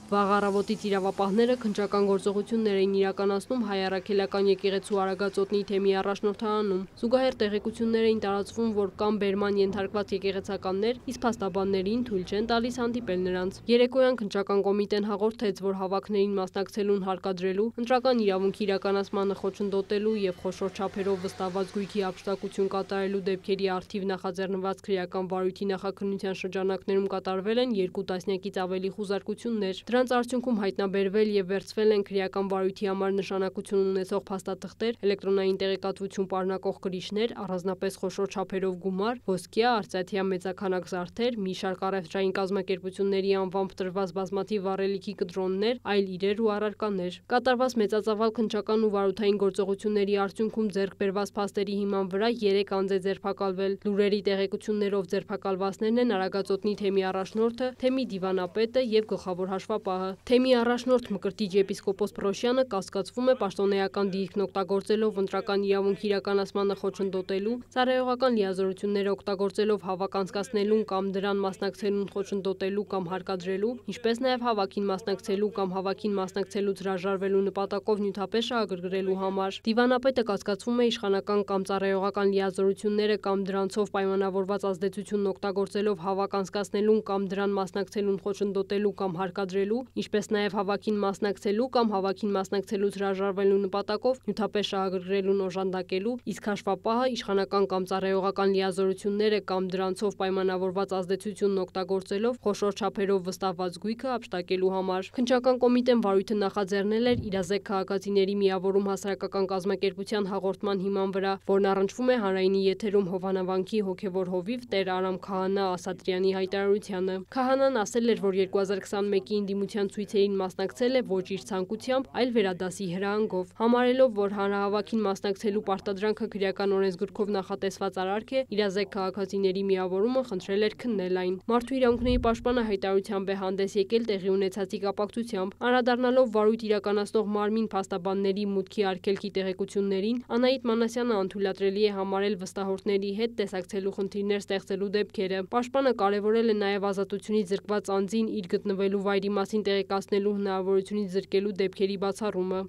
Վաղ առավոտից իրավապահները քննչական գործողություններ էին իրականացնում Հայ Առաքելական եկեղեցու Արագածոտնի թեմի առաջնորդարանում։ Զուգահեռ տեղեկություններ էին տարածվում, որ կան բերման ենթարկված եկեղեցականներ, իսկ փաստաբաններին թույլ չեն տալիս հանդիպել նրանց։ Երեկոյան քննչական կոմիտեն հաղորդեց, որ հավաքներին մասնակցելուն հարկադրելու, ընտրական իրավունքի իրականացմանը խոչընդոտելու եւ խոշոր չափերով վստահված գույքի ապշտակություն կատարելու դեպքերի առթիվ նախաձեռնված քրեական վարույթի նախաքննության շրջանակներում կատարվել են 2 տասնյակից ավելի խուզարկություններ։ Դրանց արդյունքում հայտնաբերվել եւ վերցվել են քրեական վարույթի համար նշանակություն ունեցող փաստաթղթեր, էլեկտրոնային տեղեկատվություն պարունակող կրիչներ, առանձնապես խոշոր չափերով գումար, ոսկյա, արծաթյա մեծաքանակ զարդեր, մի շարք առևտրային կազմակերպությունների անվամբ տրված բազմաթիվ վառելիքի կտրոններ, այլ իրեր ու առարկաներ։ Կատարված մեծածավալ քննչական ու վարութային գործողությունների արդյունքում ձեռք բերված փաստերի հիման վրա 3 անձ է ձերբակալվել։ Լուրերի տեղեկություններով ձերբակալվածներն են Արագածոտնի թեմի առաջնորդը, թեմի դիվանապետը եւ գլխավոր հաշվապահը։ Թեմի առաջնորդ Մկրտիչ եպիսկոպոս Պրոշյանը կասկածվում է պաշտոնեական դիրքն օգտագործելով ընտրական իրավունքի իրականացմանը խոչընդոտելու, ծառայողական լիազորությունները օգտագործելով հավաք անցկացնելուն կամ դրան մասնակցելուն խոչընդոտելու կամ հարկադրելու, ինչպես նաեւ հավաքին մասնակցելու կամ հավաքին մասնակցելուց հրաժարվելու նպատակով նյութապես շահագրգռելու համար։ Դիվանապետը կասկածվում է իշխանական կամ ծառայողական լիազորությունները կամ դրանցով պայմանավորված ազդեցությունն օգտագործելով հավաք անցկացնելուն կամ դրան մասնակցելուն խոչընդոտելու կամ հարկադրելու, ինչպես նաև հավաքին մասնակցելու կամ հավաքին մասնակցելուց հրաժարվելու նպատակով նյութապես շահագրգռելուն օժանդակելու, իսկ հաշվապահը իշխանական կամ ծառայողական լիազորությունները կամ դրանցով պայմանավորված ազդեցությունն օգտագործելով խոշոր չափերով վստահված գույքը ապշտակելու համար։ Քննչական կոմիտեն վարույթը նախաձեռնել էր իրազեկ քաղաքացիների միավորում հասարակական կազմակերպության հաղորդման հիման վրա, որն առնչվում է հանրայինի եթերում Հովանավանքի հոգևոր հովիվ Տեր Արամ Քահանա Ասատրյանի հայտարարությանը։ Քահանան ասել էր, որ 2021-ի ընդդիմության ցույցերին մասնակցել է ոչ իր ցանկությամբ, այլ վերադասի հրահանգով, համարելով, որ հանրահավաքին մասնակցելու պարտադրանքը քրեական օրենսգրքով նախատեսված արարք է, իրազեկ քաղաքացիների միավորումը խնդրել էր քննել այն։ Մարդու իրավունքների պաշտպանը հայտարարությամբ է հանդես եկել տեղի ունեցածի կապակցությամբ, անդրադառնալով վարույթ իրականացնող մարմին փաստաբանների մուտքի արգելքի տեղեկություններին, Անահիտ Մանասյանը անթույլատրելի է համարել վստահորդների հետ տեսակցելու խնդիրներ ստեղծելու դեպքերը։ Պաշտպանը կարևորել է նաև ազատությունից զրկված անձին իր գտնվելու վայրի մասին տեղեկացնելու հնարավորությունից զրկելու դեպքերի բացառումը։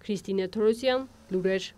Քրիստինե Թորոսյան, լուրեր։